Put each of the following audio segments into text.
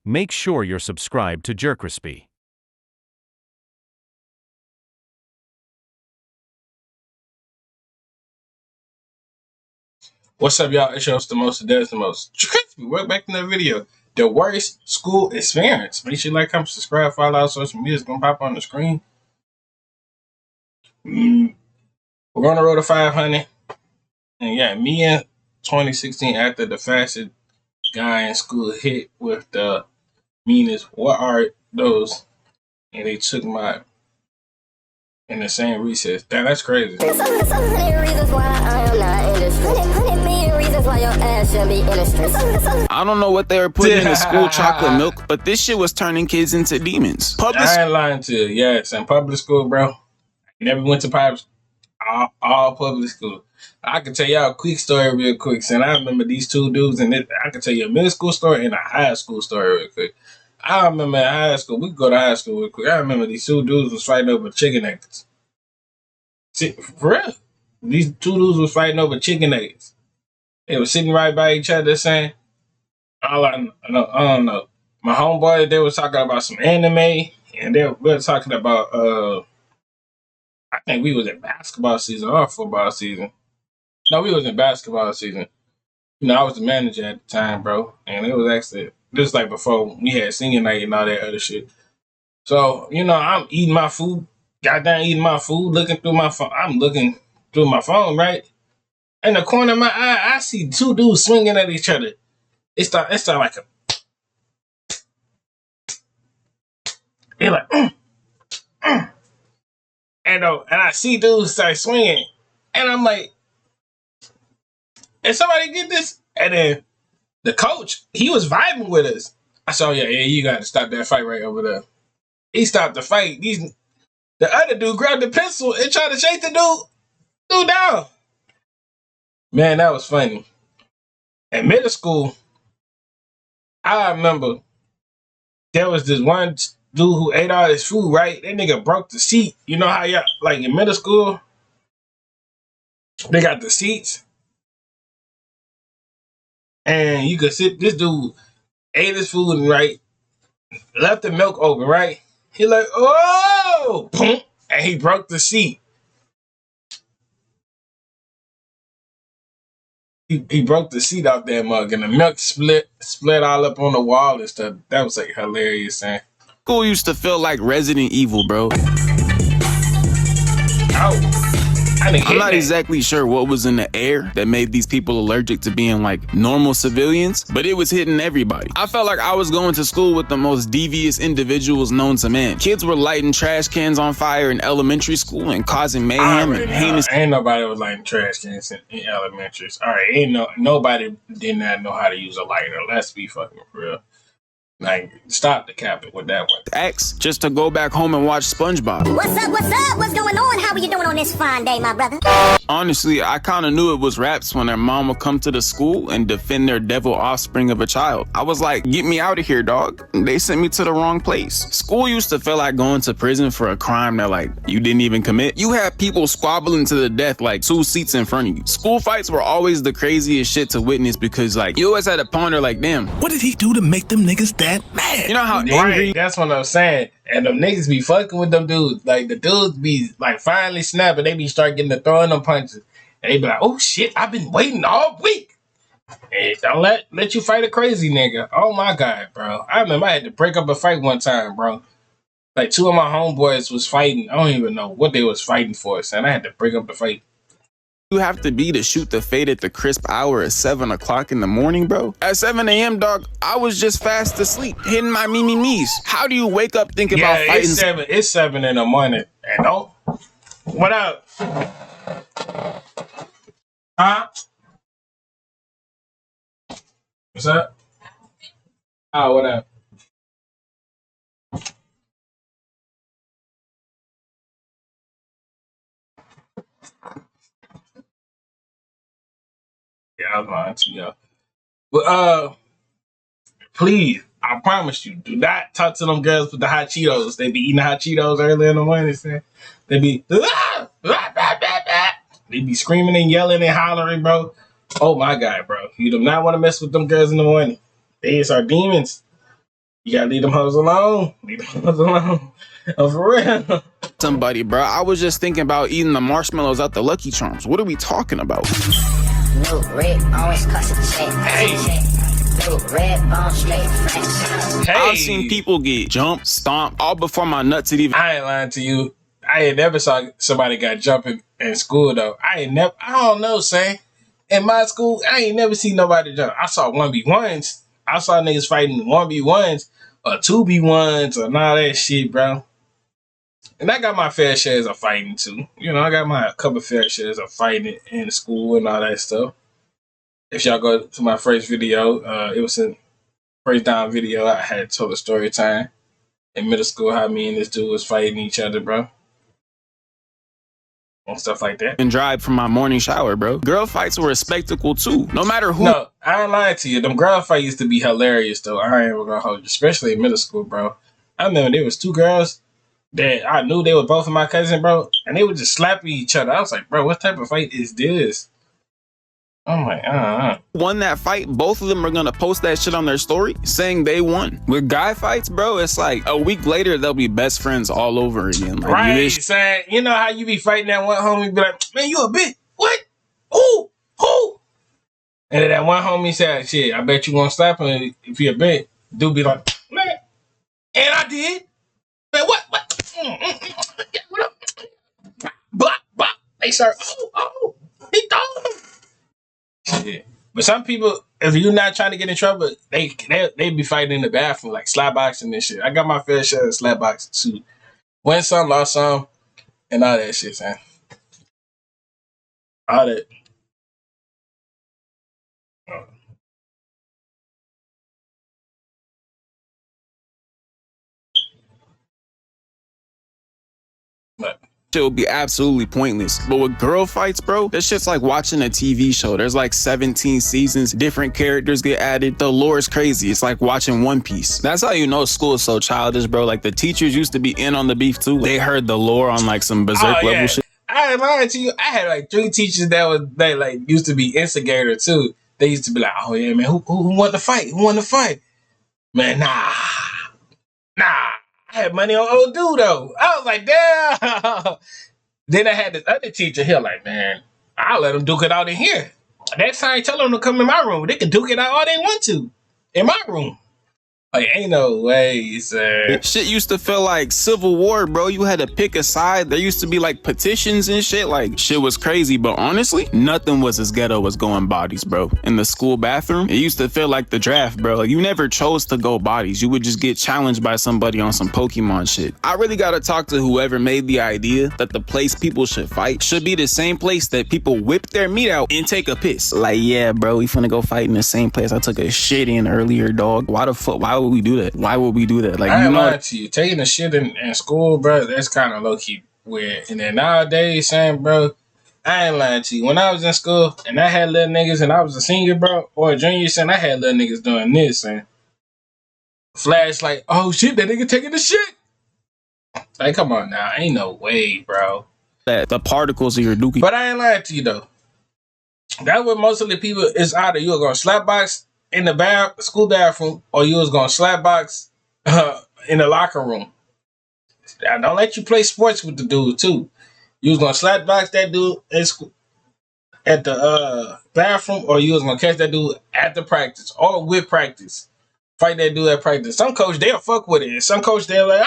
Make sure you're subscribed to JerCrispy. What's up, y'all? It's your host, the most, the most. JerCrispy. Welcome back to another video. The worst school experience. Make sure you like, comment, subscribe, follow our social media. It's gonna pop on the screen. We're on the road to 500. And yeah, me in 2016, after the fastest guy in school hit with the meanest, what are those? And they took my in the same recess. Damn, that's crazy. There's 100 reasons why I am not in this. 100 million reasons why your ass shouldn't be in the streets. I don't know what they were putting in the school chocolate milk, but this shit was turning kids into demons. I ain't lying to you. Yes, in public school, bro. Never went to private school. All public school. I can tell y'all a quick story real quick. And I remember these two dudes, and I can tell you a middle school story and a high school story real quick. I remember in high school, we could go to high school real quick. I remember these two dudes was fighting over chicken nuggets. See, for real. These two dudes was fighting over chicken nuggets. They were sitting right by each other saying, I don't know. My homeboy, they were talking about some anime, and we were talking about, I think we was in basketball season or football season. No, we was in basketball season. You know, I was the manager at the time, bro. And it was actually, this was like before we had senior night and all that other shit. So, you know, I'm eating my food, goddamn eating my food, looking through my phone. I'm looking through my phone, right? In the corner of my eye, I see two dudes swinging at each other. It start like a, they're like, And I see dudes start swinging, and I'm like, "Did somebody get this?" And then the coach, he was vibing with us. I said, yeah, you got to stop that fight right over there. He stopped the fight. The other dude grabbed the pistol and tried to shake the dude down. Man, that was funny. In middle school, I remember there was this one dude who ate all his food, right? That nigga broke the seat. You know how y'all, like in middle school, they got the seats. And you could sit, this dude ate his food, right? Left the milk open, right? He like, oh! Boom! And he broke the seat. He broke the seat off that mug, and the milk split all up on the wall and stuff. That was like hilarious, man. School used to feel like Resident Evil, bro. I'm not exactly sure what was in the air that made these people allergic to being like normal civilians, but it was hitting everybody. I felt like I was going to school with the most devious individuals known to man. Kids were lighting trash cans on fire in elementary school and causing mayhem and heinous. Ain't nobody was lighting trash cans in elementaries. All right, nobody did not know how to use a lighter. Let's be fucking real. Like, stop the capping with that one. X, just to go back home and watch SpongeBob. What's up? What's going on? How are you doing on this fine day, my brother? Honestly, I kind of knew it was raps when their mom would come to the school and defend their devil offspring of a child. I was like, get me out of here, dog. They sent me to the wrong place. School used to feel like going to prison for a crime that like you didn't even commit. You had people squabbling to the death like 2 seats in front of you. School fights were always the craziest shit to witness because like you always had to ponder like, damn, what did he do to make them niggas that mad? You know how angry? Right, that's what I'm saying. And them niggas be fucking with them dudes. Like, the dudes be, like, finally snapping. They be start getting to throwing them punches. And they be like, oh, shit, I've been waiting all week. And don't let you fight a crazy nigga. Oh, my God, bro. I remember I had to break up a fight one time, bro. Like, 2 of my homeboys was fighting. I don't even know what they was fighting for, son. I had to break up the fight. You have to be to shoot the fade at the crisp hour at 7 o'clock in the morning, bro? At 7 a.m., dog, I was just fast asleep, hitting my me's. How do you wake up thinking about fighting? It's 7 in the morning. And don't. What up? Huh? What's up? Oh, what up? Yeah, I was lying to y'all. But please, I promise you, do not talk to them girls with the hot Cheetos. They be eating hot Cheetos early in the morning. They be they be screaming and yelling and hollering, bro. Oh my God, bro. You do not want to mess with them girls in the morning. They are demons. You gotta leave them hoes alone. Leave them hoes alone. Oh, for real. Somebody, bro. I was just thinking about eating the marshmallows out the Lucky Charms. What are we talking about? New red always cost a check. Hey. New red bone straight French. Hey. I've seen people get jumped, stomped, all before my nuts had even. I ain't lying to you. I ain't never saw somebody got jumping in school though. I don't know, say. In my school, I ain't never seen nobody jump. I saw 1v1s. I saw niggas fighting 1v1s or 2v1s and all that shit, bro. And I got my fair shares of fighting too. You know, I got my couple fair shares of fighting in school and all that stuff. If y'all go to my first video, it was a first down video. I had told a story time in middle school how me and this dude was fighting each other, bro. And stuff like that. And drive from my morning shower, bro. Girl fights were a spectacle too. No matter who. No, I ain't lying to you. Them girl fights used to be hilarious though. I ain't gonna hold you, especially in middle school, bro. I remember there was two girls that I knew they were both of my cousin, bro, and they would just slap each other. I was like, bro, what type of fight is this? I'm like, won that fight, both of them are gonna post that shit on their story saying they won. With guy fights, bro, it's like a week later they'll be best friends all over again. Like, right, saying, you know how you be fighting that one homie, be like, man, you a bitch. What? Who? And then that one homie said, shit, I bet you gonna slap him if you a bitch. Dude be like, man, and I did. Man, what? What up? Blah. They start, he told him. Shit. But some people, if you're not trying to get in trouble, they be fighting in the bathroom, like slap boxing and shit. I got my fair share of slap boxing too. Win some, lost some, and all that shit, man. All that. But shit will be absolutely pointless. But with girl fights, bro, that shit's like watching a TV show. There's like 17 seasons, different characters get added. The lore is crazy. It's like watching One Piece. That's how you know school is so childish, bro. Like the teachers used to be in on the beef too. They heard the lore on like some berserk level shit. I ain't lying to you. I had like 3 teachers that like used to be instigator too. They used to be like, oh yeah, man, who won the fight? Who won the fight? Man, nah. I had money on old dude though. I was like, damn. Then I had this other teacher here, like, man, I'll let them duke it out in here. Next time I tell them to come in my room, they can duke it out all they want to in my room. Like, ain't no way, sir. Shit used to feel like Civil War, bro. You had to pick a side. There used to be like petitions and shit. Like, shit was crazy. But honestly, nothing was as ghetto as going bodies, bro. In the school bathroom, it used to feel like the draft, bro. Like, you never chose to go bodies. You would just get challenged by somebody on some Pokemon shit. I really gotta talk to whoever made the idea that the place people should fight should be the same place that people whip their meat out and take a piss. Like, yeah, bro, we finna go fight in the same place I took a shit in earlier, dog. Why the fuck? Why would we do that? Why would we do that? Like, I you ain't know, lying to you. Taking a shit in school, bro, that's kind of low key weird. And then nowadays, saying, bro, I ain't lying to you. When I was in school and I had little niggas and I was a senior, bro, or a junior, and I had little niggas doing this and flash like, oh shit, that nigga taking the shit. Like, come on now, ain't no way, bro. that the particles of your dookie. But I ain't lying to you though. That's what most of the people is either you're gonna slap box in the school bathroom or you was gonna slap box in the locker room. I don't let you play sports with the dude too. You was gonna slap box that dude at the bathroom, or you was gonna catch that dude at the practice or with practice. Fight that dude at practice. Some coach they'll fuck with it. Some coach they're like,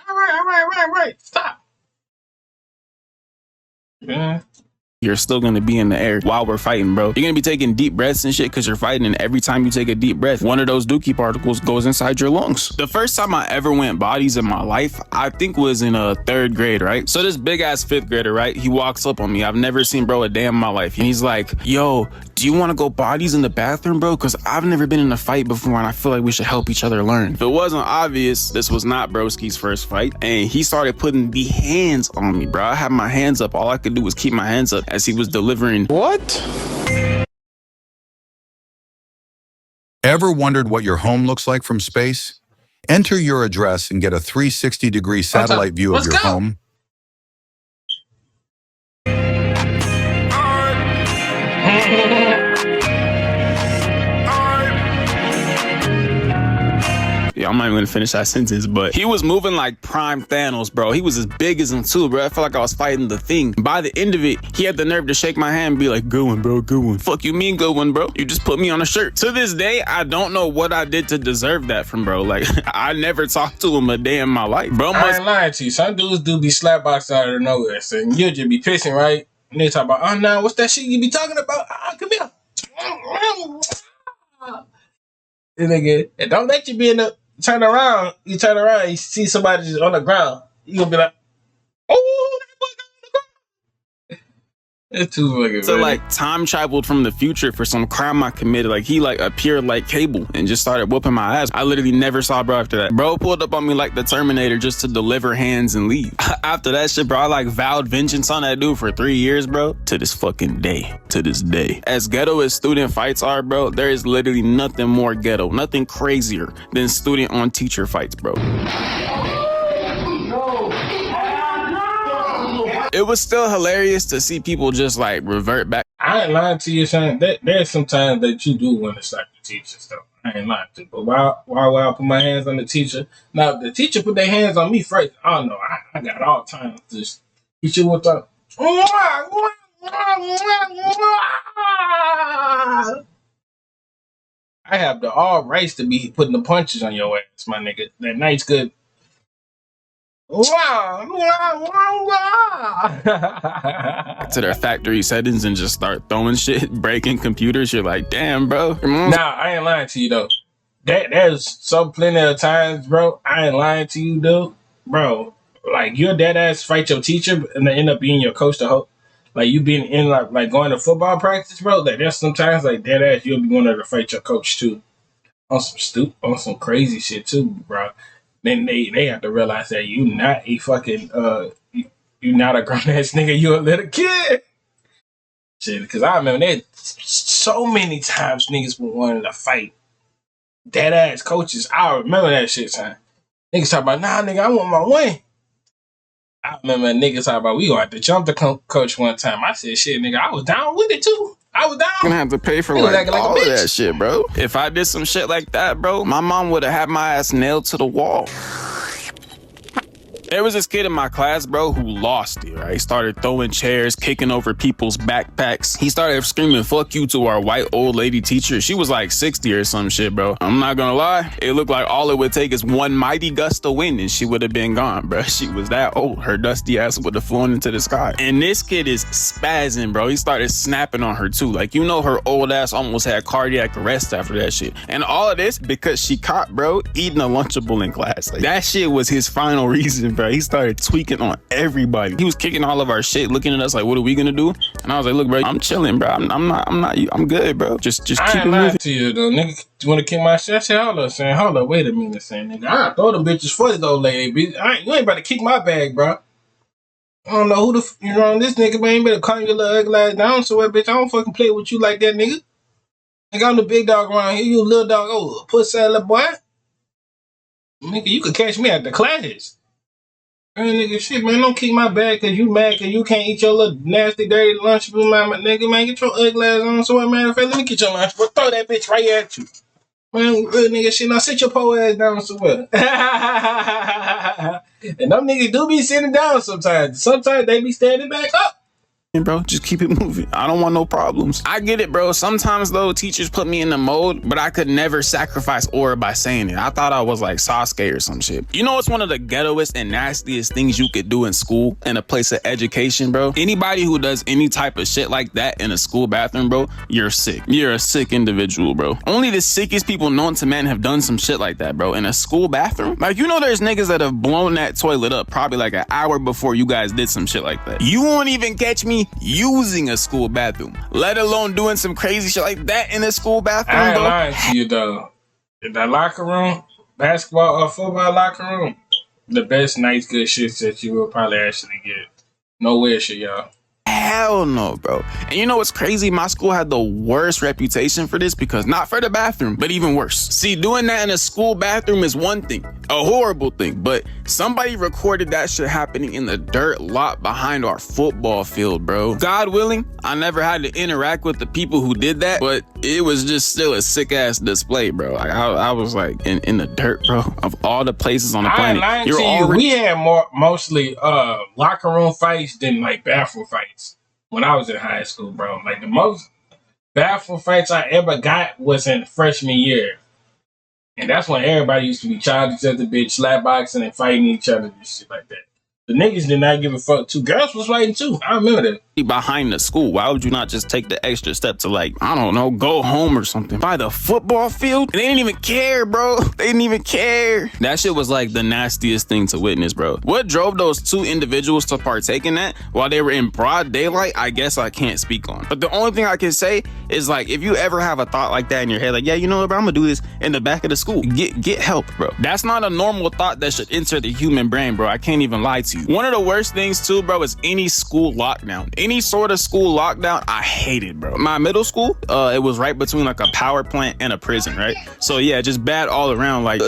all right, stop. Yeah. You're still gonna be in the air while we're fighting, bro. You're gonna be taking deep breaths and shit because you're fighting, and every time you take a deep breath, one of those dookie particles goes inside your lungs. The first time I ever went bodies in my life, I think was in a 3rd grade, right? So this big ass 5th grader, right? He walks up on me. I've never seen bro a day in my life. And he's like, yo, do you wanna go bodies in the bathroom, bro? Cause I've never been in a fight before and I feel like we should help each other learn. If it wasn't obvious, this was not broski's first fight. And he started putting the hands on me, bro. I had my hands up. All I could do was keep my hands up as he was delivering. What? Ever wondered what your home looks like from space? Enter your address and get a 360-degree satellite view of your home. Yeah, I'm I'm not even gonna finish that sentence, but he was moving like prime Thanos, bro. He was as big as him too, bro. I felt like I was fighting the Thing. By the end of it, he had the nerve to shake my hand and be like, good one, bro, good one. Fuck you mean good one, bro? You just put me on a shirt. To this day, I don't know what I did to deserve that from bro. Like, I never talked to him a day in my life. Bro, I ain't lying to you. Some dudes do be slapboxed out of nowhere. So you'll just be pissing, right? And they talk about, oh, no, what's that shit you be talking about? Come here. And nigga, and don't let you be in the, turn around, you see somebody just on the ground. You gonna be like, oh, it's too fucking so funny. like time traveled from the future for some crime I committed. Like he like appeared like Cable and just started whooping my ass. I literally never saw bro after that. Bro pulled up on me like the Terminator just to deliver hands and leave. After that shit, bro, I like vowed vengeance on that dude for 3 years, bro. To this fucking day. To this day. As ghetto as student fights are, bro, there is literally nothing more ghetto, nothing crazier than student on teacher fights, bro. It was still hilarious to see people just like revert back. I ain't lying to you, son. There's some times that you do want to slap the teacher stuff. I ain't lying to you. But why would I put my hands on the teacher? Now, if the teacher put their hands on me first, I don't know. I got all time to just hit you with the... I have the all rights to be putting the punches on your ass, my nigga. That night's good. To their factory settings and just start throwing shit, breaking computers. You're like, damn, bro. Nah, I ain't lying to you though. There's so plenty of times, bro. I ain't lying to you, dude. Bro, like your dead ass fight your teacher and then end up being your coach the whole. Like you being in like going to football practice, bro. Like there's sometimes like dead ass you'll be going there to fight your coach too. On some crazy shit too, bro. Then they have to realize that you not a fucking you not a grown ass nigga, you a little kid. Shit, because I remember there so many times niggas wanted to fight dead ass coaches. I remember that shit, son. Niggas talk about, nah, nigga, I want my win. I remember niggas talk about, we gonna have to jump the coach one time. I said, shit, nigga, I was down with it too. I was down. I'm gonna have to pay for like all of that shit, bro. If I did some shit like that, bro, my mom would have had my ass nailed to the wall. There was this kid in my class, bro, who lost it, right? He started throwing chairs, kicking over people's backpacks. He started screaming, fuck you, to our white old lady teacher. She was like 60 or some shit, bro. I'm not gonna lie. It looked like all it would take is one mighty gust of wind and she would have been gone, bro. She was that old. Her dusty ass would have flown into the sky. And this kid is spazzing, bro. He started snapping on her too. Like, you know, her old ass almost had cardiac arrest after that shit. And all of this because she caught, bro, eating a Lunchable in class. Like, that shit was his final reason, bro. He started tweaking on everybody. He was kicking all of our shit, looking at us like, what are we gonna do? And I was like, look, bro, I'm chilling, bro. I'm good, bro. Just keep it moving. To you, though, nigga. You wanna kick my shit? I said, hold up, wait a minute, saying, nigga. I throw them bitches for this old lady, bitch. You ain't about to kick my bag, bro. I don't know who you know this nigga, but ain't better calm your little ugly ass down somewhere, bitch. I don't fucking play with you like that, nigga. Nigga, I'm the big dog around here. You a little dog. Oh, pussy little boy. Nigga, you could catch me at the class. Hey, nigga, shit, man, don't kick my bag because you mad because you can't eat your little nasty, dirty lunch, man. Nigga, man, get your ugly ass on somewhere, man. Let me get your lunch, but throw that bitch right at you. Man, real nigga, shit, now sit your poor ass down somewhere. And them niggas do be sitting down sometimes. Sometimes they be standing back up. Bro, just keep it moving. I don't want no problems. I get it, bro. Sometimes though, teachers put me in the mode, but I could never sacrifice aura by saying it. I thought I was like Sasuke or some shit. You know what's one of the ghettoest and nastiest things you could do in school, in a place of education, bro? Anybody who does any type of shit like that in a school bathroom, bro, you're sick. You're a sick individual, bro. Only the sickest people known to man have done some shit like that, bro, in a school bathroom. Like, you know, there's niggas that have blown that toilet up probably like an hour before you guys did some shit like that. You won't even catch me using a school bathroom, let alone doing some crazy shit like that in a school bathroom, I ain't bro. lying to you, though. In that locker room, basketball or football locker room, the best nice good shit that you will probably actually get. No weird shit, y'all. Hell no, bro. And you know what's crazy? My school had the worst reputation for this because not for the bathroom, but even worse. See, doing that in a school bathroom is one thing, a horrible thing, but somebody recorded that shit happening in the dirt lot behind our football field, bro. God willing, I never had to interact with the people who did that, but it was just still a sick ass display, bro. Like, I was like in the dirt, bro, of all the places on the planet. I ain't lying to you. We had mostly locker room fights than like bathroom fights when I was in high school, bro. Like the most bathroom fights I ever got was in freshman year. And that's when everybody used to be charged each other, bitch, slap boxing and fighting each other and shit like that. The niggas did not give a fuck too. Girls was fighting too. I remember that. Behind the school, why would you not just take the extra step to, like, I don't know, go home or something? By the football field? They didn't even care, bro. They didn't even care. That shit was like the nastiest thing to witness, bro. What drove those two individuals to partake in that while they were in broad daylight, I guess I can't speak on. But the only thing I can say is, like, if you ever have a thought like that in your head, like, yeah, you know what, bro, I'm gonna do this in the back of the school. Get help, bro. That's not a normal thought that should enter the human brain, bro. I can't even lie to you. One of the worst things too, bro, is any school lockdown. Any sort of school lockdown, I hate it, bro. My middle school, it was right between like a power plant and a prison, right? So yeah, just bad all around. Like,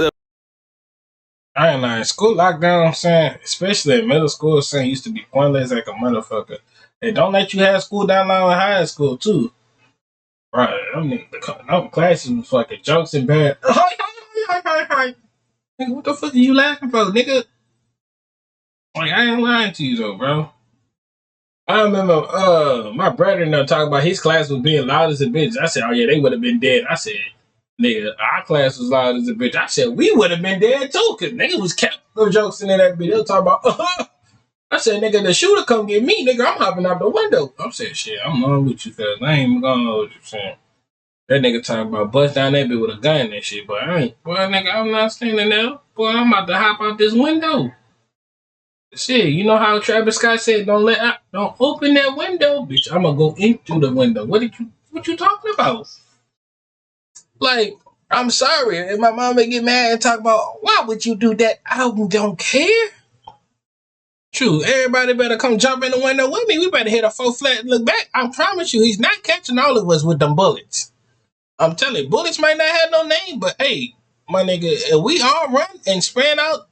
I ain't lying. School lockdown, I'm saying, especially in middle school, saying used to be pointless like a motherfucker. They don't let you have school down low in high school too. Right. I mean, the classes was fucking jokes and bad. Hi. Nigga, what the fuck are you laughing for, nigga? Like, I ain't lying to you though, bro. I remember my brother and them talking about his class was being loud as a bitch. I said, oh yeah, they would have been dead. I said, nigga, our class was loud as a bitch. I said, we would have been dead too, cause nigga was kept no jokes in that bitch. They were talking about, I said, nigga, the shooter come get me, nigga. I'm hopping out the window. I'm saying, shit, I'm on with you, cuz I ain't gonna know what you're saying. That nigga talking about bust down that bitch with a gun and shit, but I ain't, boy, nigga, I'm not standing there. Boy, I'm about to hop out this window. Shit, you know how Travis Scott said, don't open that window, bitch. I'm gonna go into the window. What you talking about? Like, I'm sorry. If my mom would get mad and talk about, why would you do that? I don't care. True, everybody better come jump in the window with me. We better hit a 4 flat and look back. I promise you, he's not catching all of us with them bullets. I'm telling you, bullets might not have no name, but hey, my nigga, if we all run and spread out,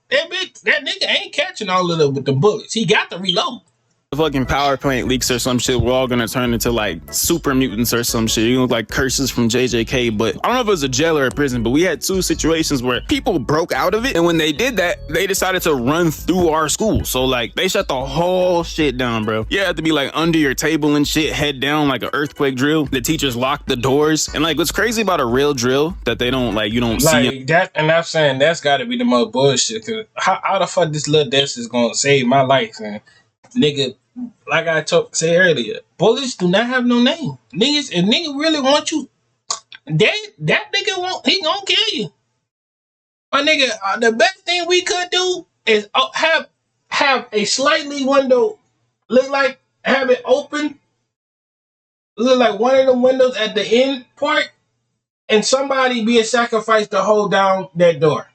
that nigga ain't catching all of them with the bullets. He got to reload. Fucking power plant leaks or some shit, we're all gonna turn into like super mutants or some shit. You know, like curses from JJK. But I don't know if it was a jail or a prison, but we had two situations where people broke out of it, and when they did that, they decided to run through our school. So like they shut the whole shit down, bro. You have to be like under your table and shit, head down like an earthquake drill. The teachers locked the doors, and like what's crazy about a real drill that they don't like, you don't like see that. And I'm saying that's got to be the most bullshit. Cause how the fuck this little desk is gonna save my life, man, nigga? Like I said earlier, bullets do not have no name. Niggas, if nigga really want you, that nigga he gonna kill you. My nigga, the best thing we could do is have a slightly window, have it open, look like one of the windows at the end part, and somebody be a sacrifice to hold down that door.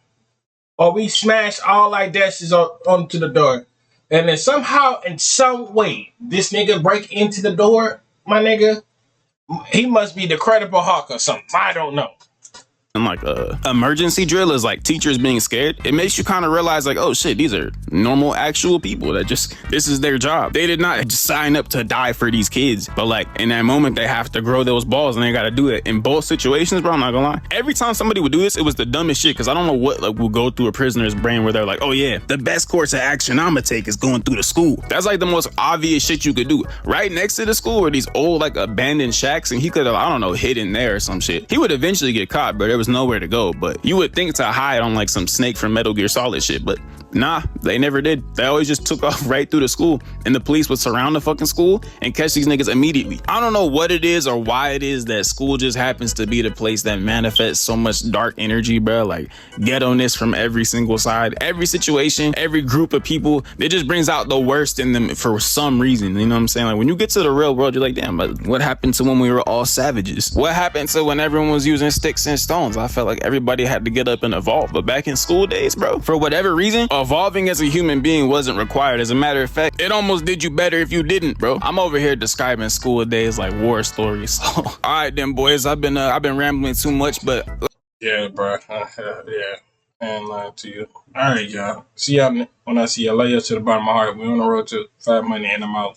Or we smash all our desks onto the door. And then somehow, in some way, this nigga break into the door, my nigga, he must be the Credible Hawk or something. I don't know. And like emergency drill is like teachers being scared. It makes you kind of realize like, oh shit, these are normal actual people that this is their job. They did not just sign up to die for these kids, but like in that moment they have to grow those balls and they got to do it in both situations, bro. I'm not gonna lie. Every time somebody would do this, it was the dumbest shit, because I don't know what like will go through a prisoner's brain where they're like, oh yeah, the best course of action I'm gonna take is going through the school. That's like the most obvious shit you could do. Right next to the school were these old like abandoned shacks, and he could have, I don't know, hid in there or some shit. He would eventually get caught, but there was nowhere to go. But you would think to hide on like some Snake from Metal Gear Solid shit, but nah, they never did. They always just took off right through the school, and the police would surround the fucking school and catch these niggas immediately. I don't know what it is or why it is that school just happens to be the place that manifests so much dark energy, bro. Like ghetto-ness from every single side, every situation, every group of people. It just brings out the worst in them for some reason. You know what I'm saying? Like when you get to the real world, you're like, damn, but what happened to when we were all savages? What happened to when everyone was using sticks and stones? because I felt like everybody had to get up and evolve. But back in school days, bro, for whatever reason, evolving as a human being wasn't required. As a matter of fact, it almost did you better if you didn't, bro. I'm over here describing school days like war stories. So, all right, then, boys, I've been rambling too much, but Yeah, bro. Yeah. And lying to you. All right, y'all. See y'all when I see y'all. Love you to the bottom of my heart. We on the road to 5 money and I'm out.